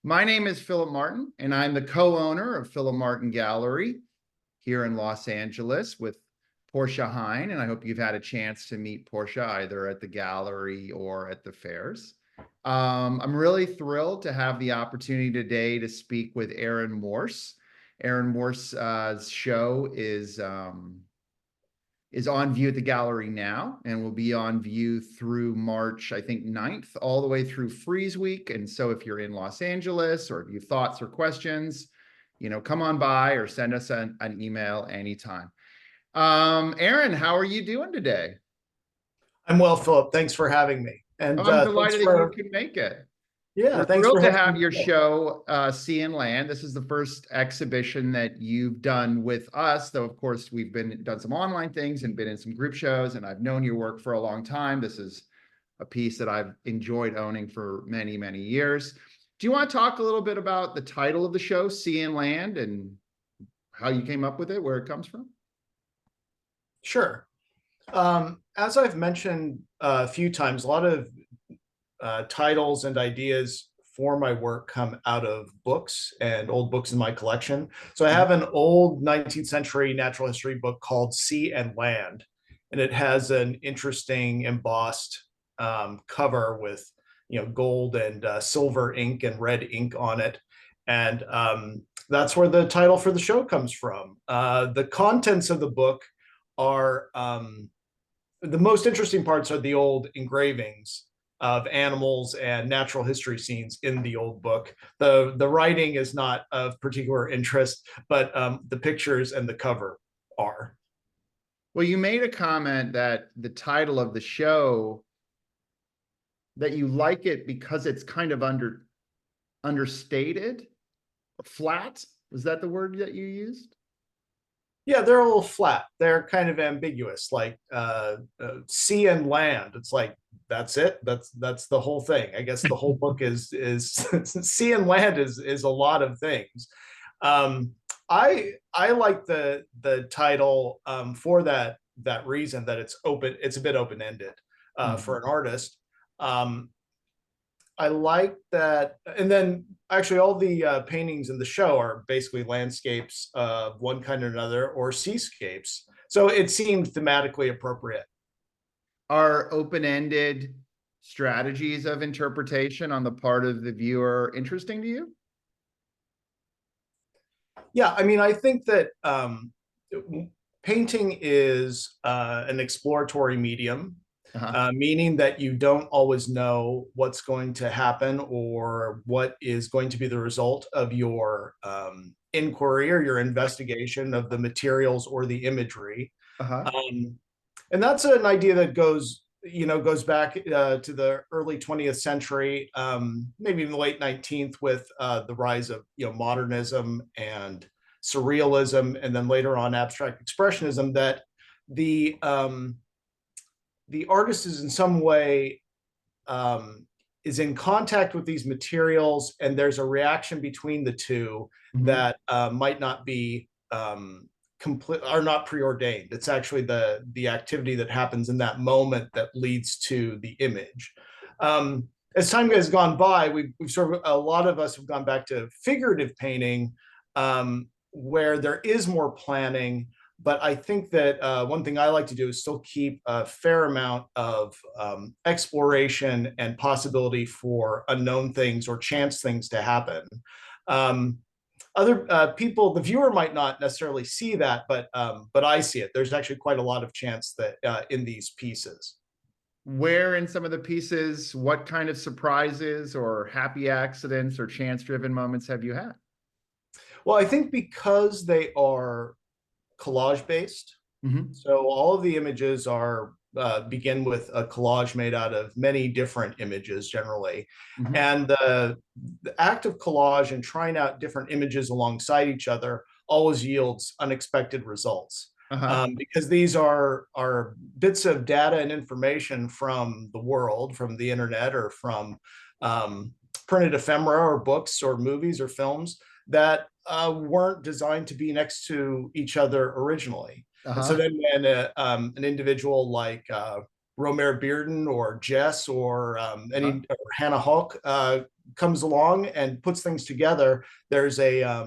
My name is Philip Martin, and I'm the co-owner of Philip Martin Gallery here in Los Angeles with Portia Hine, and I hope you've had a chance to meet Portia either at the gallery or at the fairs. I'm really thrilled to have the opportunity today to speak with Aaron Morse. Aaron Morse's show is on view at the gallery now and will be on view through March, I think 9th, all the way through Freeze Week. And so if you're in Los Angeles or if you have thoughts or questions, come on by or send us an email anytime. Aaron, how are you doing today? I'm well, Philip. Thanks for having me. And I'm thanks delighted that you for, could make it. yeah, We're thanks thrilled for to having have me. your show, Sea and Land. This is the first exhibition that you've done with us, though, of course, we've done some online things and been in some group shows, and I've known your work for a long time. This is a piece that I've enjoyed owning for many, many years. Do you want to talk a little bit about the title of the show, Sea and Land, and how you came up with it, where it comes from? Sure. As I've mentioned a few times, a lot of titles and ideas for my work come out of books and old books in my collection. So I have an old 19th century natural history book called Sea and Land, and it has an interesting embossed cover with gold and silver ink and red ink on it. And that's where the title for the show comes from. The contents of the book are the most interesting parts are the old engravings of animals and natural history scenes in the old book. The writing is not of particular interest, but the pictures and the cover are. Well, you made a comment that the title of the show, that you like it because it's kind of understated, flat. Was that the word that you used? Yeah, they're a little flat. They're kind of ambiguous, like sea and land. It's like that's it. That's the whole thing. I guess the whole book is sea and land is a lot of things. Um, I like the title for that reason, that it's open. It's a bit open ended for an artist. Um, I like that. And then actually all the paintings in the show are basically landscapes of one kind or another or seascapes. So it seemed thematically appropriate. Are open-ended strategies of interpretation on the part of the viewer interesting to you? Yeah, I mean, I think that painting is an exploratory medium, meaning that you don't always know what's going to happen or what is going to be the result of your inquiry or your investigation of the materials or the imagery. Um, and that's an idea that goes back to the early 20th century, maybe in the late 19th, with the rise of modernism and surrealism, and then later on abstract expressionism. That the um, the artist is in some way is in contact with these materials, and there's a reaction between the two that might not be complete, are not preordained. It's actually the activity that happens in that moment that leads to the image. As time has gone by, we've sort of, a lot of us have gone back to figurative painting, where there is more planning. But I think that one thing I like to do is still keep a fair amount of exploration and possibility for unknown things or chance things to happen. Um, Other people, the viewer might not necessarily see that, but I see it. There's actually quite a lot of chance that in these pieces. Where in some of the pieces, what kind of surprises or happy accidents or chance-driven moments have you had? Well, I think because they are collage based, so all of the images are begin with a collage made out of many different images generally. And the act of collage and trying out different images alongside each other always yields unexpected results. Because these are bits of data and information from the world, from the internet, or from printed ephemera or books or movies or films that weren't designed to be next to each other originally. And so then when an individual like Romare Bearden or Jess or or Hannah Hulk comes along and puts things together, there's a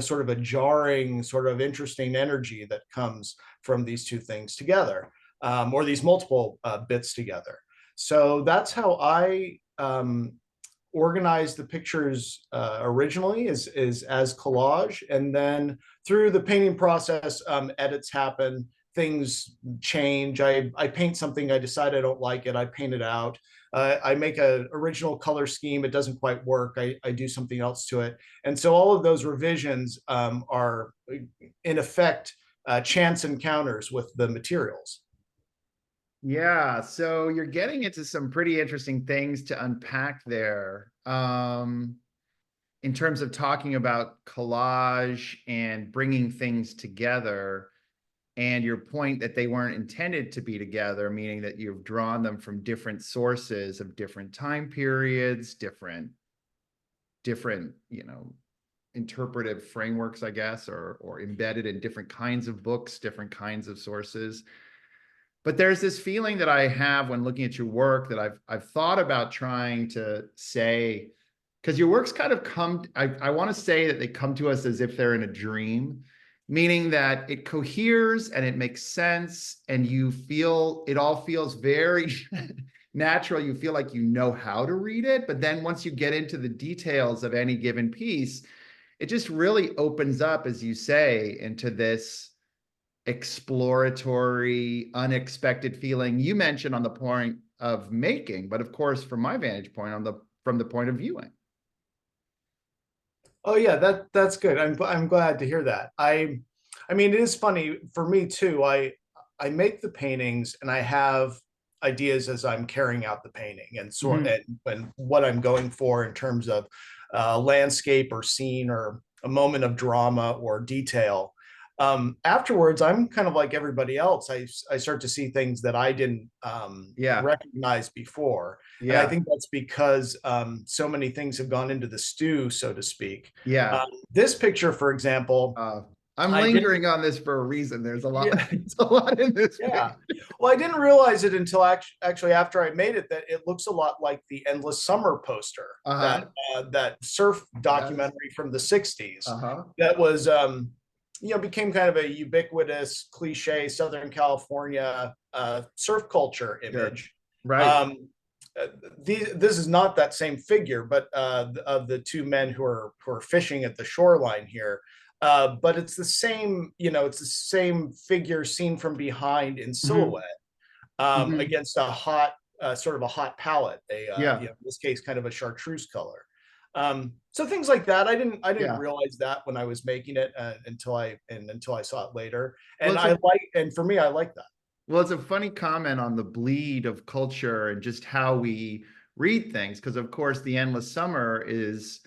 sort of a jarring, sort of interesting energy that comes from these two things together, or these multiple bits together. So that's how I organized the pictures originally, is as collage, and then through the painting process, edits happen, things change. I paint something, I decide I don't like it, I paint it out. I make an original color scheme, it doesn't quite work, I do something else to it. And so all of those revisions are in effect chance encounters with the materials. Yeah, so you're getting into some pretty interesting things to unpack there. In terms of talking about collage and bringing things together, and your point that they weren't intended to be together, meaning that you've drawn them from different sources of different time periods, different, interpretive frameworks, I guess, or embedded in different kinds of books, different kinds of sources. But there's this feeling that I have when looking at your work that I've thought about trying to say, because your works kind of come, I want to say that they come to us as if they're in a dream, meaning that it coheres and it makes sense, and you feel, it all feels very natural. You feel like you know how to read it, but then once you get into the details of any given piece, it just really opens up, as you say, into this exploratory, unexpected feeling you mentioned on the point of making, but of course, from my vantage point, from the point of viewing. Oh yeah, that's good. I'm glad to hear that. I mean, it is funny for me too. I make the paintings and I have ideas as I'm carrying out the painting, and sort and what I'm going for in terms of landscape or scene or a moment of drama or detail. Afterwards, I'm kind of like everybody else. I start to see things that I didn't recognize before. And I think that's because so many things have gone into the stew, so to speak. This picture, for example, I'm lingering on this for a reason. There's a lot, there's a lot in this. Yeah. Well, I didn't realize it until actually after I made it, that it looks a lot like the Endless Summer poster, that surf documentary from the 60s. That was became kind of a ubiquitous cliche Southern California surf culture image. Right. This is not that same figure, but of the two men who are fishing at the shoreline here. But it's the same, it's the same figure seen from behind in silhouette, against a hot, sort of a hot palette, in this case, kind of a chartreuse color. So things like that, I didn't realize that when I was making it until I saw it later. And and for me, I like that. Well, it's a funny comment on the bleed of culture and just how we read things, because of course the Endless Summer is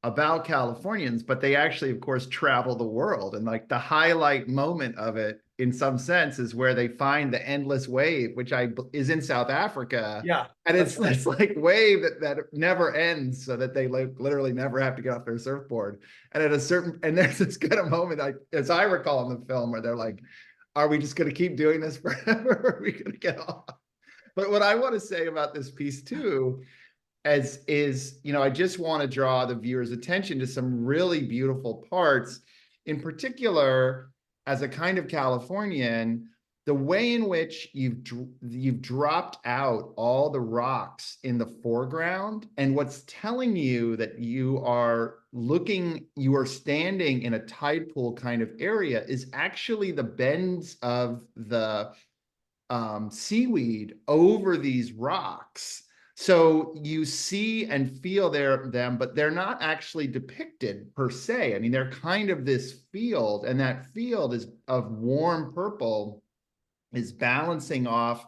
about Californians, but they actually, of course, travel the world. And like the highlight moment of it, in some sense, is where they find the endless wave, which is in South Africa. Yeah. And it's this like wave that never ends, so that they literally never have to get off their surfboard. And there's this kind of moment, as I recall in the film, where they're like, are we just going to keep doing this forever? Or are we going to get off? But what I want to say about this piece too, I just want to draw the viewer's attention to some really beautiful parts. In particular, as a kind of Californian, the way in which you've dropped out all the rocks in the foreground, and what's telling you that you are standing in a tide pool kind of area is actually the bends of the seaweed over these rocks. So you see and feel them, but they're not actually depicted per se. I mean, they're kind of this field, and that field is of warm purple, is balancing off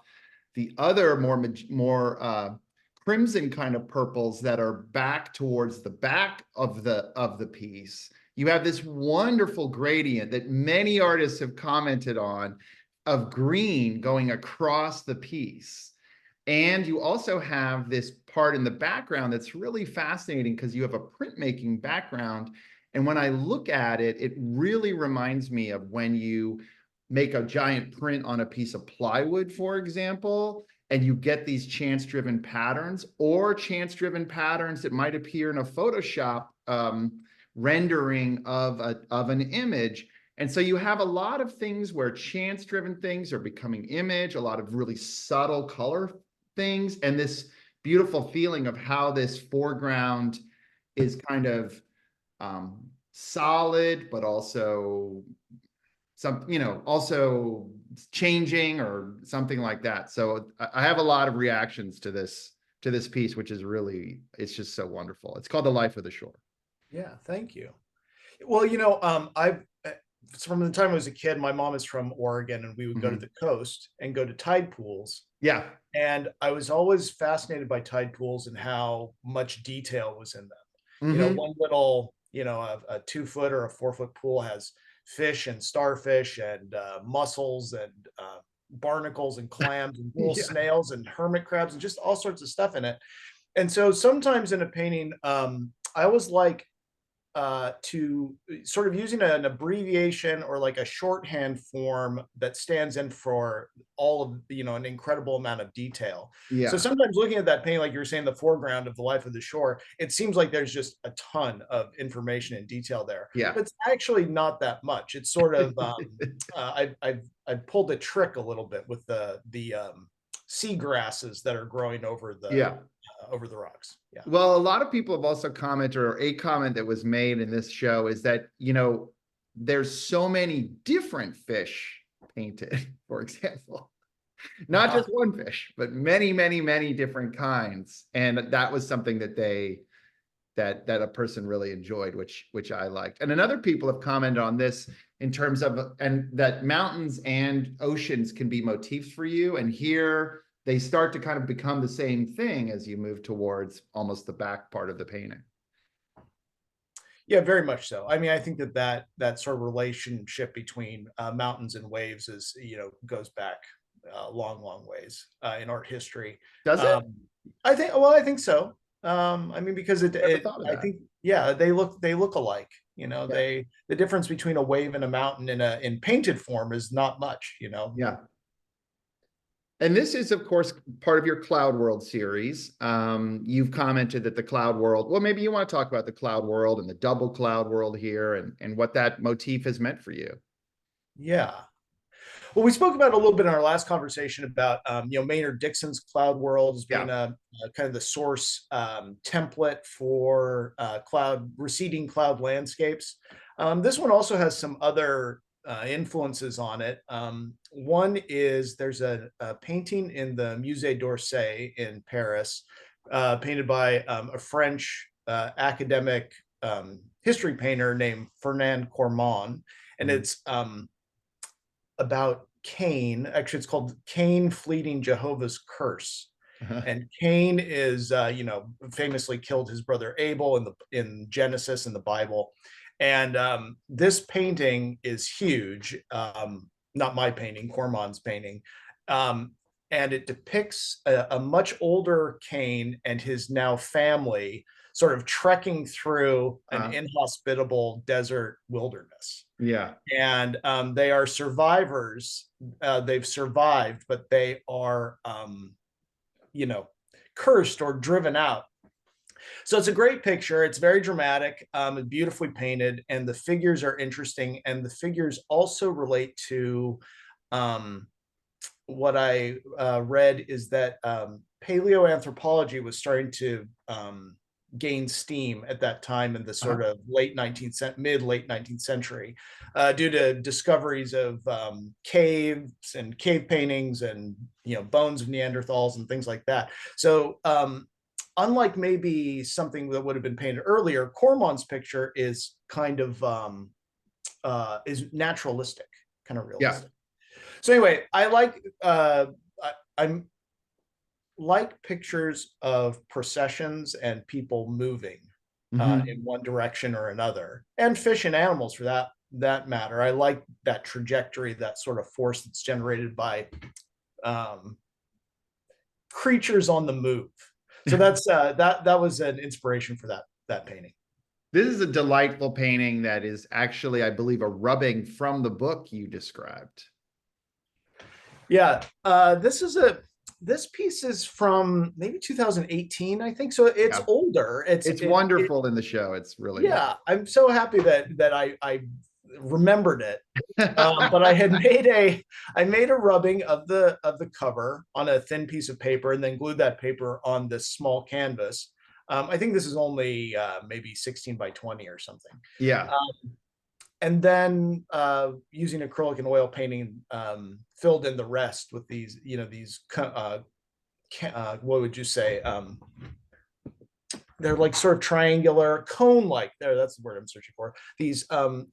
the other more crimson kind of purples that are back towards the back of the piece. You have this wonderful gradient that many artists have commented on, of green going across the piece. And you also have this part in the background that's really fascinating, because you have a printmaking background. And when I look at it, it really reminds me of when you make a giant print on a piece of plywood, for example, and you get these chance-driven patterns or chance-driven patterns that might appear in a Photoshop rendering of an image. And so you have a lot of things where chance-driven things are becoming image, a lot of really subtle color things, and this beautiful feeling of how this foreground is kind of solid, but also also changing or something like that. So I have a lot of reactions to this piece, which is really, it's just so wonderful. It's called The Life of the Shore. Yeah, thank you. Well, I've from the time I was a kid, my mom is from Oregon, and we would go to the coast and go to tide pools. Yeah. And I was always fascinated by tide pools and how much detail was in them. One little, a 2-foot or a 4-foot pool has fish and starfish and mussels and barnacles and clams and little snails and hermit crabs and just all sorts of stuff in it. And so sometimes in a painting, I always like to sort of using an abbreviation or like a shorthand form that stands in for all of an incredible amount of detail. Yeah. So sometimes looking at that painting, like you were saying, the foreground of The Life of the Shore, it seems like there's just a ton of information and detail there. Yeah. But it's actually not that much. It's sort of I've pulled a trick a little bit with the sea grasses that are growing over the over the rocks. Yeah. Well, a lot of people have also commented, or a comment that was made in this show is that, there's so many different fish painted, for example, not just one fish, but many, many, many different kinds. And that was something that that a person really enjoyed, which I liked. And another people have commented on this in terms of, and that mountains and oceans can be motifs for you. And here they start to kind of become the same thing as you move towards almost the back part of the painting. Yeah, very much so. I mean, I think that sort of relationship between mountains and waves is, goes back long ways in art history. Does it? I think so. I mean, because I think, they look alike. The difference between a wave and a mountain in painted form is not much. Yeah. And this is, of course, part of your Cloud World series. You've commented that the Cloud World, well, maybe you want to talk about the Cloud World and the double Cloud World here and what that motif has meant for you. Yeah. Well, we spoke about a little bit in our last conversation about, Maynard Dixon's Cloud World as being a kind of the source template for receding cloud landscapes. This one also has some other influences on it. One is there's a painting in the Musée d'Orsay in Paris, painted by a French academic history painter named Fernand Cormon, and it's about Cain. Actually, it's called Cain Fleeting Jehovah's Curse. And Cain is, famously killed his brother Abel in Genesis in the Bible. And this painting is huge. Not my painting, Cormon's painting. And it depicts a much older Cain and his now family sort of trekking through an inhospitable desert wilderness. Yeah. And they are survivors. They've survived, but they are, cursed or driven out. So it's a great picture. It's very dramatic, beautifully painted, and the figures are interesting. And the figures also relate to what I read is that paleoanthropology was starting to gain steam at that time in the sort of late 19th century, due to discoveries of caves and cave paintings and bones of Neanderthals and things like that. So unlike maybe something that would have been painted earlier, Cormon's picture is kind of is naturalistic, kind of realistic. So anyway, I like pictures of processions and people moving in one direction or another, and fish and animals for that matter. I like that trajectory, that sort of force that's generated by creatures on the move. So that's that was an inspiration for that painting. This is a delightful painting that is actually, I believe, a rubbing from the book you described. Yeah, this is This piece is from maybe 2018, I think. So it's Yeah. older. It's wonderful in the show. It's really Yeah, I'm so happy that I remembered it. wonderful. But I made a rubbing of the cover on a thin piece of paper and then glued that paper on this small canvas. I think this is only maybe 16 by 20 or something. Yeah. And then using acrylic and oil painting, filled in the rest with these, these what would you say? They're like sort of triangular cone like there. That's the word I'm searching for. These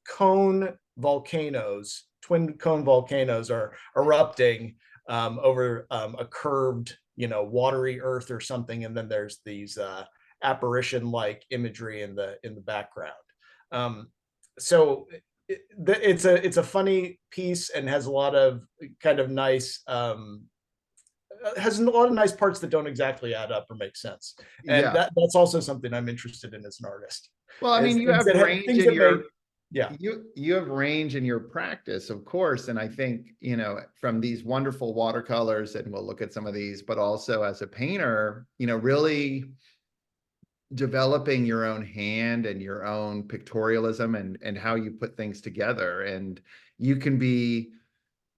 cone volcanoes, twin cone volcanoes are erupting over a curved, watery earth or something. And then there's these apparition like imagery in the background. So it's a funny piece and has a lot of kind of nice has a lot of nice parts that don't exactly add up or make sense, and Yeah. that's also something I'm interested in as an artist. Well, I mean, Is you have range things in that make, your yeah, you have range in your practice, of course. And I think, from these wonderful watercolors, and we'll look at some of these, but also as a painter, really developing your own hand and your own pictorialism and how you put things together. And you can be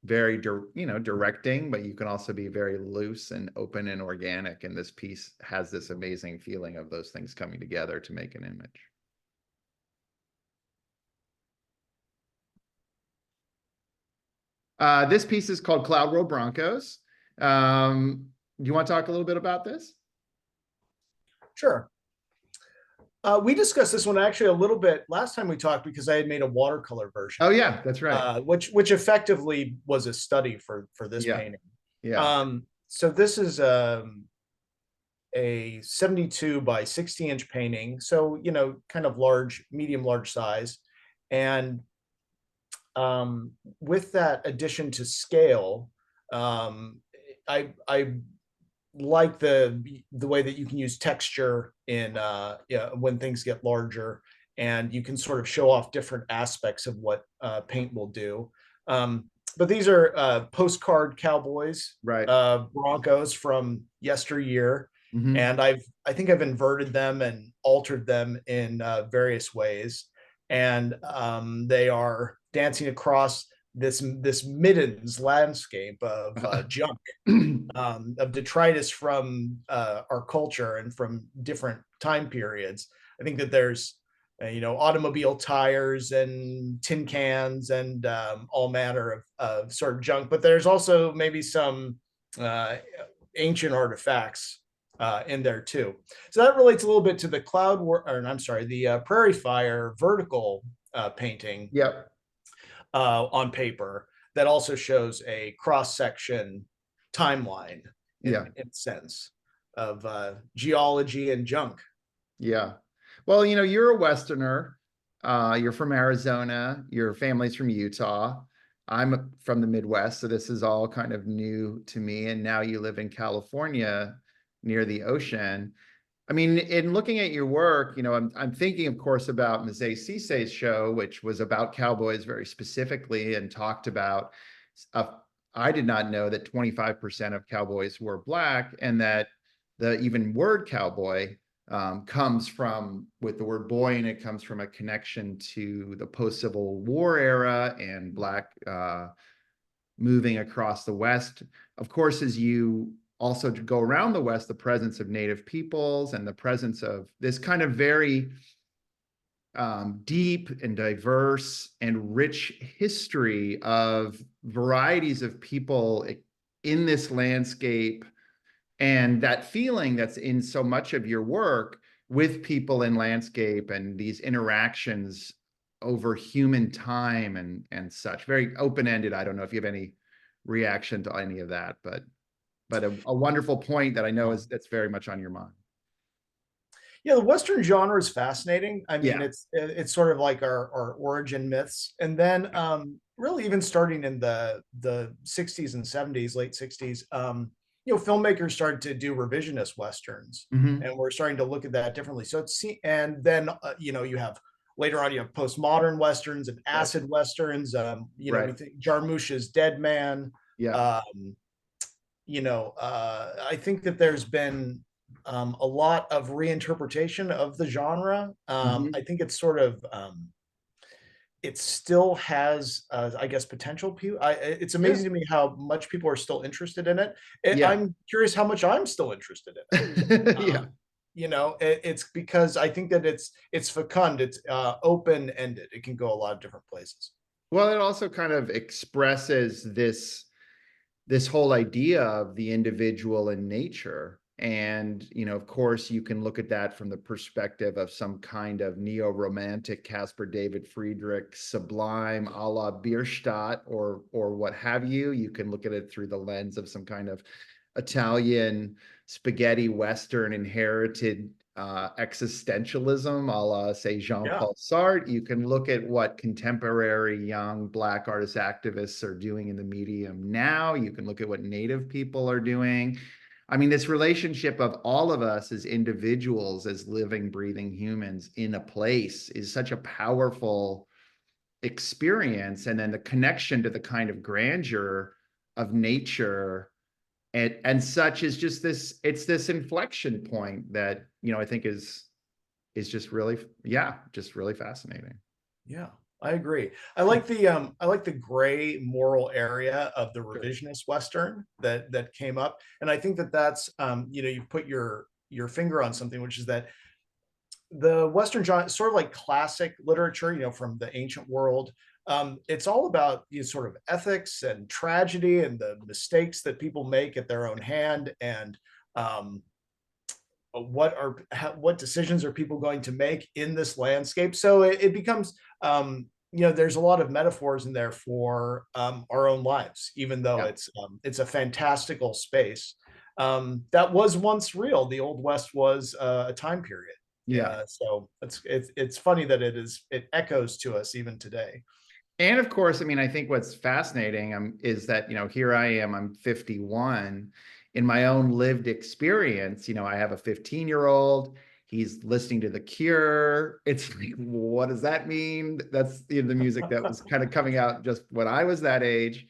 very directing, but you can also be very loose and open and organic, and this piece has this amazing feeling of those things coming together to make an image. This piece is called Cloud World Broncos. Do you want to talk a little bit about this? sure. We discussed this one actually a little bit last time we talked because I had made a watercolor version. Oh yeah, that's right. Which effectively was a study for this Yeah. painting. Yeah. So this is a 72 by 60-inch painting, so kind of large, medium large size, and with that addition to scale, I like the way that you can use texture in when things get larger, and you can sort of show off different aspects of what paint will do. But these are Postcard Cowboys, Right. Broncos from yesteryear. Mm-hmm. And I think I've inverted them and altered them in various ways, and they are dancing across this middens landscape of junk, of detritus from our culture and from different time periods. I think that there's automobile tires and tin cans and all manner of sort of junk, but there's also maybe some ancient artifacts in there too. So that relates a little bit to the the Prairie Fire vertical painting. Yep. On paper that also shows a cross-section timeline in sense of geology and junk. Yeah. Well, you're a Westerner. You're from Arizona. Your family's from Utah. I'm from the Midwest, so this is all kind of new to me. And now you live in California near the ocean. I mean, in looking at your work, I'm thinking, of course, about Mzee Cisse's show, which was about cowboys very specifically, and talked about, I did not know that 25% of cowboys were Black, and that the even word cowboy comes from, with the word boy, and it comes from a connection to the post-Civil War era and Black moving across the West. Of course, as you also to go around the West, the presence of Native peoples and the presence of this kind of very deep and diverse and rich history of varieties of people in this landscape, and that feeling that's in so much of your work with people in landscape and these interactions over human time and such. Very open-ended. I don't know if you have any reaction to any of that, but a wonderful point that I know that's very much on your mind. Yeah, the Western genre is fascinating. I mean, Yeah. it's sort of like our origin myths, and then really even starting in the 60s and 70s, late 60s, filmmakers started to do revisionist westerns, Mm-hmm. and we're starting to look at that differently. So and then you have later on, you have postmodern westerns and acid westerns. We think Jarmusch's Dead Man. Yeah. I think that there's been a lot of reinterpretation of the genre. Mhm. I think it's sort of it still has, I guess, potential. It's Yeah. amazing to me how much people are still interested in it. Yeah. I'm curious how much I'm still interested in it. Yeah. It's because I think that it's fecund, it's open ended. It can go a lot of different places. Well, it also kind of expresses this whole idea of the individual in nature. And, of course, you can look at that from the perspective of some kind of neo-romantic Caspar David Friedrich sublime a la Bierstadt or what have you. You can look at it through the lens of some kind of Italian spaghetti Western inherited existentialism, a la, say, Yeah. Jean-Paul Sartre. You can look at what contemporary young Black artist activists are doing in the medium now. You can look at what Native people are doing. I mean, this relationship of all of us as individuals, as living, breathing humans in a place is such a powerful experience. And then the connection to the kind of grandeur of nature and such is just it's this inflection point that I think is just really, yeah, just really fascinating. Yeah, I agree. I like the gray moral area of the Sure. revisionist Western that came up. And I think that that's you put your finger on something, which is that the Western genre, sort of like classic literature, from the ancient world. It's all about sort of ethics and tragedy and the mistakes that people make at their own hand, and um, what decisions are people going to make in this landscape. So it becomes there's a lot of metaphors in there for our own lives, even though Yeah. it's a fantastical space that was once real. The Old West was a time period. Yeah. So it's funny that it echoes to us even today. And of course, I mean, I think what's fascinating is that, here I am, I'm 51. In my own lived experience, I have a 15-year-old. He's listening to The Cure. It's like, what does that mean? That's the music that was kind of coming out just when I was that age.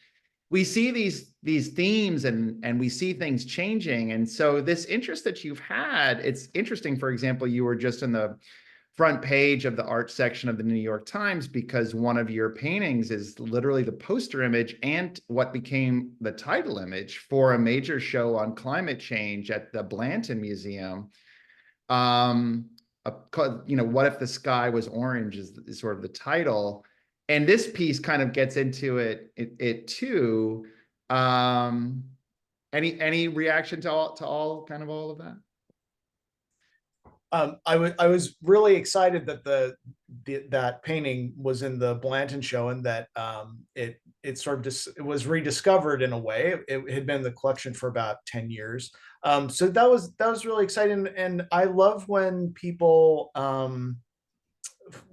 We see these themes and we see things changing. And so this interest that you've had, it's interesting. For example, you were just in the front page of the art section of the New York Times because one of your paintings is literally the poster image and what became the title image for a major show on climate change at the Blanton Museum. What if the sky was orange is sort of the title. And this piece kind of gets into it too. Um, any reaction to all kind of all of that? I was really excited that that painting was in the Blanton show, and that it sort of just it was rediscovered in a way. It had been in the collection for about 10 years. So that was really exciting, and I love when people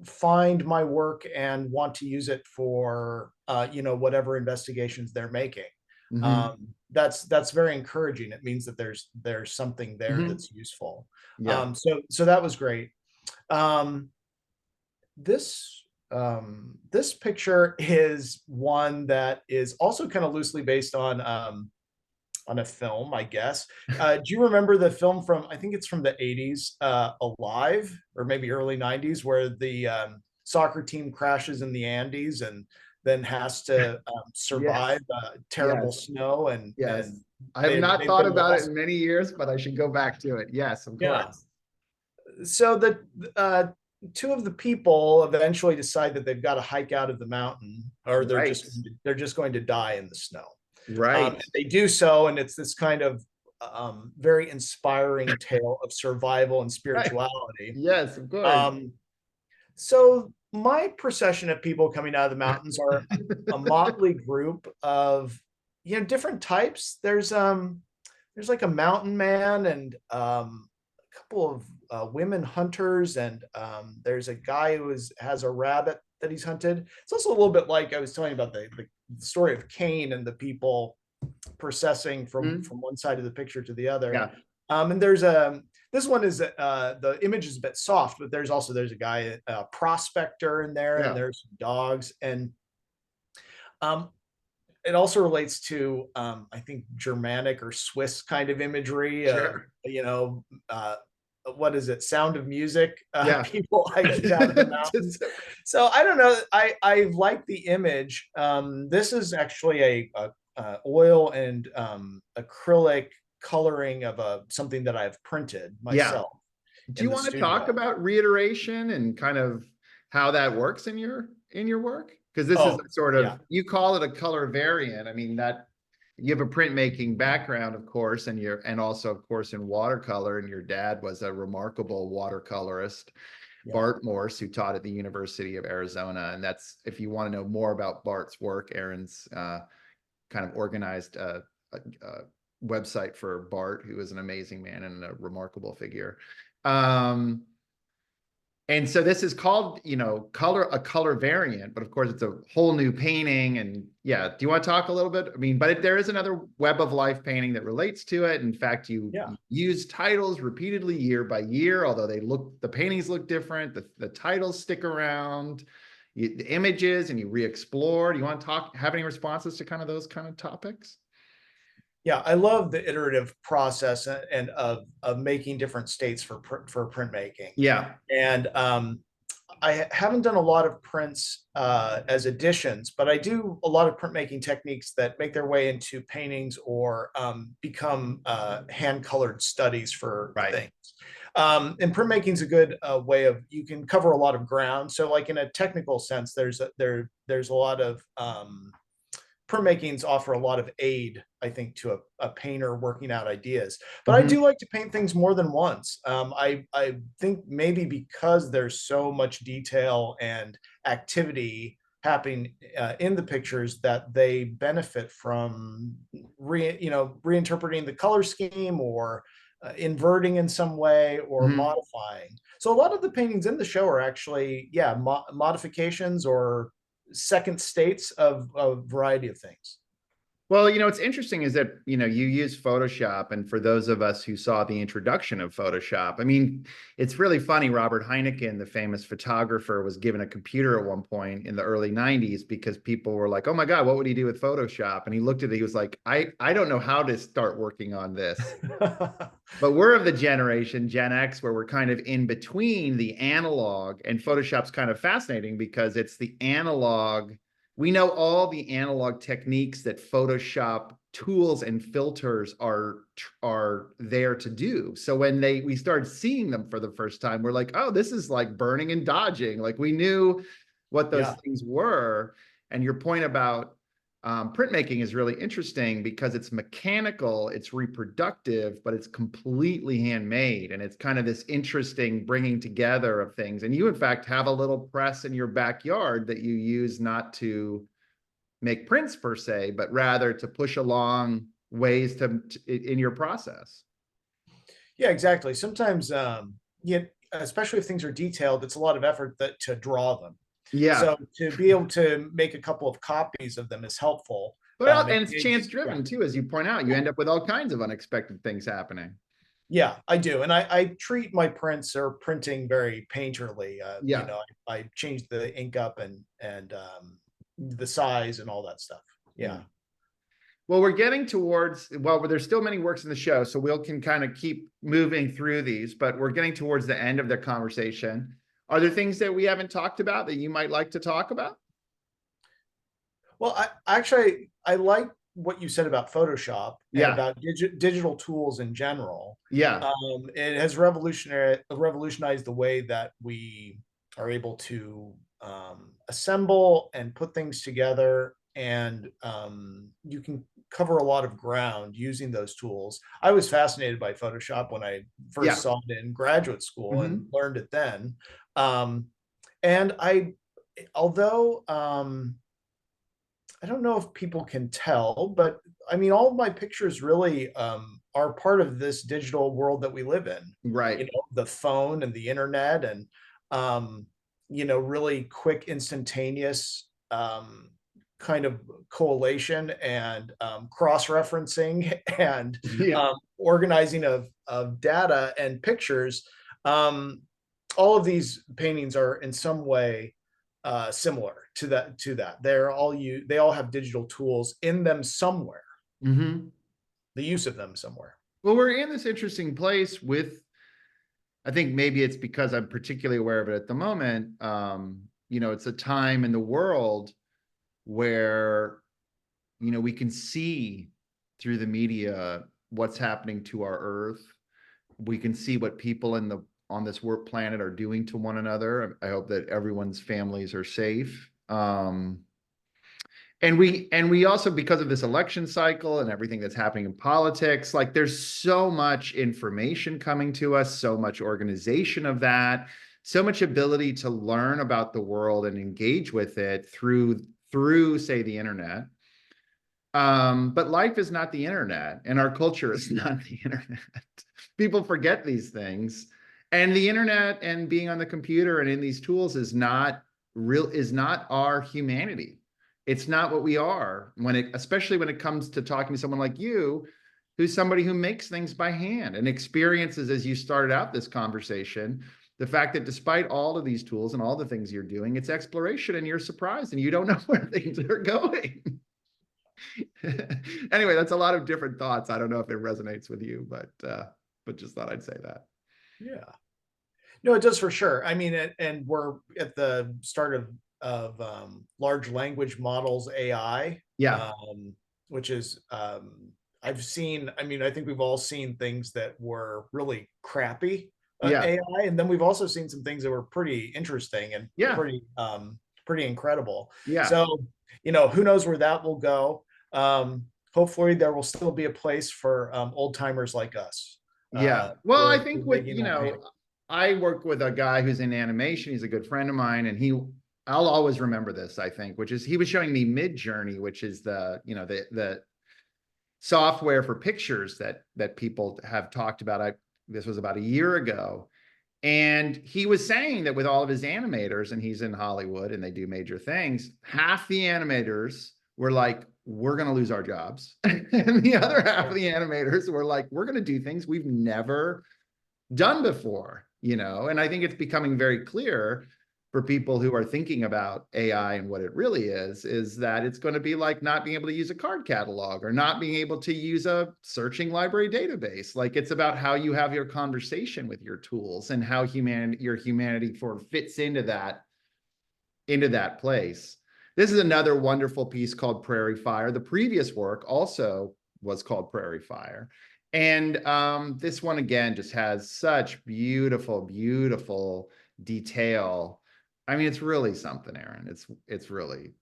find my work and want to use it for whatever investigations they're making. Mm-hmm. That's very encouraging. It means that there's something there Mm-hmm. that's useful. Yeah. So that was great. Um, this picture is one that is also kind of loosely based on a film, I guess. Do you remember the film from, I think it's from the 80s, Alive, or maybe early 90s, where the soccer team crashes in the Andes and then has to survive Yes. terrible Yes. snow, and Yes. I have not they've thought been about it lost. in many years, but I should go back to it. Yes, of Yeah. course. So the two of the people eventually decide that they've got to hike out of the mountain, or Right. they're just going to die in the snow. Right. And they do so, and it's this kind of very inspiring tale of survival and Right. spirituality. Yes, of course. Um, so my procession of people coming out of the mountains are a motley group of different types. There's like a mountain man, and a couple of women hunters, and there's a guy who has a rabbit that he's hunted. It's also a little bit like I was telling you about the story of Cain and the people processing from Mhm. one side of the picture to the other. Yeah. And this one is the image is a bit soft, but there's a guy, a prospector in there, and Yeah. there's dogs, and um, it also relates to, I think, Germanic or Swiss kind of imagery. Sure. What is it? Sound of Music. Yeah. People hiking out of the mountains. Just- So I don't know. I like the image. This is actually a oil and acrylic coloring of something that I've printed yeah. myself Do in you the want to talk studio. about reiteration and kind of how that works in your work? Because this is Oh, a sort yeah. of, you call it a color variant. I mean, that you have a printmaking background, of course, and also, of course, in watercolor, and your dad was a remarkable watercolorist, Yeah. Bart Morse, who taught at the University of Arizona. And that's, if you want to know more about Bart's work, Aaron's kind of organized a website for Bart, who is an amazing man and a remarkable figure. Um, and so this is called, a color variant, but of course it's a whole new painting. And yeah, do you want to talk a little bit? I mean, but there is another Web of Life painting that relates to it. In fact, you Yeah. use titles repeatedly year by year, although the paintings look different. The titles stick around, the images, and you re-explore. Do you want to have any responses to kind of those kind of topics? Yeah, I love the iterative process and of making different states for printmaking. Yeah. And I haven't done a lot of prints as editions, but I do a lot of printmaking techniques that make their way into paintings or become hand colored studies for Right. things. And printmaking is a good way of, you can cover a lot of ground. So like in a technical sense, there's a lot of printmakings offer a lot of aid, I think, to a painter working out ideas. But I do like to paint things more than once. I think maybe because there's so much detail and activity happening in the pictures, that they benefit from reinterpreting the color scheme, or inverting in some way, or modifying. So a lot of the paintings in the show are actually, modifications or second states of a variety of things. Well, what's interesting is that, you use Photoshop. And for those of us who saw the introduction of Photoshop, I mean, it's really funny. Robert Heineken, the famous photographer, was given a computer at one point in the early 90s because people were like, oh my God, what would he do with Photoshop? And he looked at it, he was like, I don't know how to start working on this. But we're of the generation, Gen X, where we're kind of in between the analog, and Photoshop's kind of fascinating because it's the analog. We know all the analog techniques that Photoshop tools and filters are there to do. So when we started seeing them for the first time, we're like, oh, this is like burning and dodging. Like, we knew what those things were. And your point about printmaking is really interesting because it's mechanical, it's reproductive, but it's completely handmade. And it's kind of this interesting bringing together of things. And you, in fact, have a little press in your backyard that you use not to make prints per se, but rather to push along ways in your process. Yeah, exactly. Sometimes, especially if things are detailed, it's a lot of effort to draw them. Yeah. So to be able to make a couple of copies of them is helpful. But and it's chance driven too, as you point out. You end up with all kinds of unexpected things happening. Yeah, I do. And I treat my prints or printing very painterly. I change the ink up and the size and all that stuff. Yeah. Well, we're getting towards, there's still many works in the show, so we can kind of keep moving through these, but we're getting towards the end of the conversation. Are there things that we haven't talked about that you might like to talk about? Well, I like what you said about Photoshop and about digital tools in general. Yeah. It has revolutionized the way that we are able to assemble and put things together, and you can cover a lot of ground using those tools. I was fascinated by Photoshop when I first saw it in graduate school and learned it then. And although I don't know if people can tell, but I mean, all of my pictures really are part of this digital world that we live in. Right. The phone and the internet, and really quick, instantaneous kind of collation and cross-referencing and organizing of data and pictures. All of these paintings are in some way similar to that. They all have digital tools in them somewhere, Mm-hmm. the use of them somewhere. Well, we're in this interesting place with, I think maybe it's because I'm particularly aware of it at the moment. It's a time in the world where, we can see through the media what's happening to our earth. We can see what people on this work planet are doing to one another. I hope that everyone's families are safe. And we also, because of this election cycle and everything that's happening in politics, like there's so much information coming to us, so much organization of that, so much ability to learn about the world and engage with it through say the internet. But life is not the internet, and our culture is not the internet. People forget these things, and the internet and being on the computer and in these tools is not our humanity. It's not what we are, especially when it comes to talking to someone like you, who's somebody who makes things by hand and experiences, as you started out this conversation, the fact that despite all of these tools and all the things you're doing, it's exploration and you're surprised and you don't know where things are going. Anyway, that's a lot of different thoughts. I don't know if it resonates with you, but just thought I'd say that. Yeah. No, it does for sure. I mean, and we're at the start of large language models, AI. Yeah. Which is I've seen. I mean, I think we've all seen things that were really crappy Yeah. AI, and then we've also seen some things that were pretty interesting and pretty incredible. Yeah. So, who knows where that will go. Hopefully there will still be a place for old timers like us. Yeah. Well, I think with, I work with a guy who's in animation. He's a good friend of mine, and I'll always remember this, I think, which is he was showing me Midjourney, which is the software for pictures that people have talked about. This was about a year ago. And he was saying that with all of his animators, and he's in Hollywood and they do major things, half the animators were like, we're going to lose our jobs. And the other half of the animators were like, we're going to do things we've never done before, and I think it's becoming very clear for people who are thinking about AI and what it really is that it's going to be like not being able to use a card catalog or not being able to use a searching library database. Like it's about how you have your conversation with your tools and how your humanity sort of fits into that place. This is another wonderful piece called Prairie Fire. The previous work also was called Prairie Fire. And this one, again, just has such beautiful, beautiful detail. I mean, it's really something, Aaron. It's really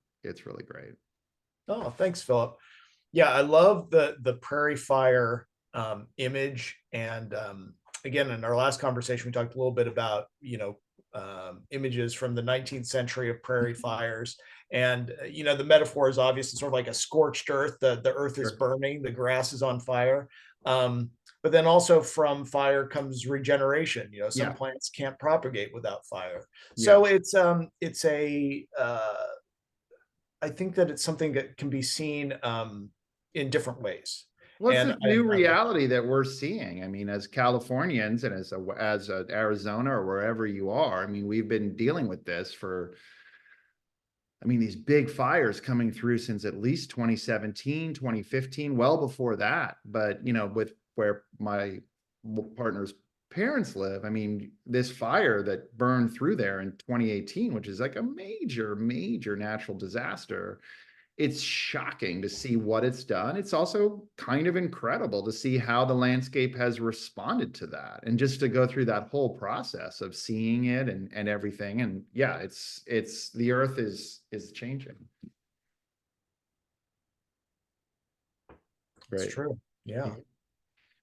great. Oh, thanks, Philip. Yeah, I love the Prairie Fire image. And again, in our last conversation, we talked a little bit about, images from the 19th century of prairie fires. And, the metaphor is obviously sort of like a scorched earth. The earth is burning, the grass is on fire. But then also from fire comes regeneration. Some plants can't propagate without fire. So I think that it's something that can be seen in different ways. Well, it's a new reality that we're seeing. I mean, as Californians and as Arizona or wherever you are, I mean, we've been dealing with this these big fires coming through since at least 2017, 2015, well before that. But, with where my partner's parents live, I mean, this fire that burned through there in 2018, which is like a major, major natural disaster. It's shocking to see what it's done. It's also kind of incredible to see how the landscape has responded to that, and just to go through that whole process of seeing it and everything. And yeah, it's the earth is changing. It's true. Yeah.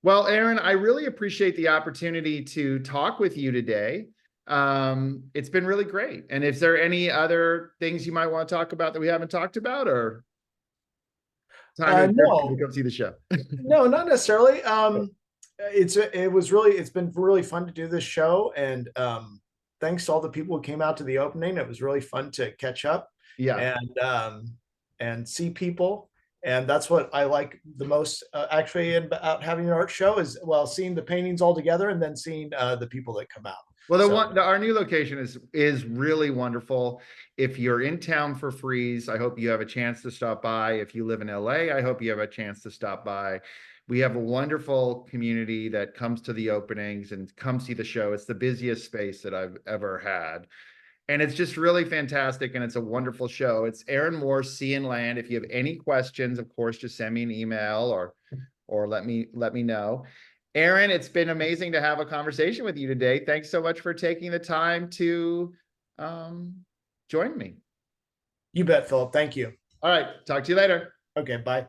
Well, Aaron, I really appreciate the opportunity to talk with you today. It's been really great. And is there any other things you might want to talk about that we haven't talked about, or time to go see the show? No, not necessarily. It's been really fun to do this show, and thanks to all the people who came out to the opening. It was really fun to catch up and see people. And that's what I like the most, actually, about having an art show is, well, seeing the paintings all together and then seeing the people that come out. Well, So our new location is really wonderful. If you're in town for Freeze, I hope you have a chance to stop by. If you live in LA, I hope you have a chance to stop by. We have a wonderful community that comes to the openings and come see the show. It's the busiest space that I've ever had. And it's just really fantastic, and it's a wonderful show. It's Aaron Morse, Sea and Land. If you have any questions, of course, just send me an email or let me know. Aaron, it's been amazing to have a conversation with you today. Thanks so much for taking the time to join me. you bet, Philip. Thank you. All right, talk to you later. Okay, bye.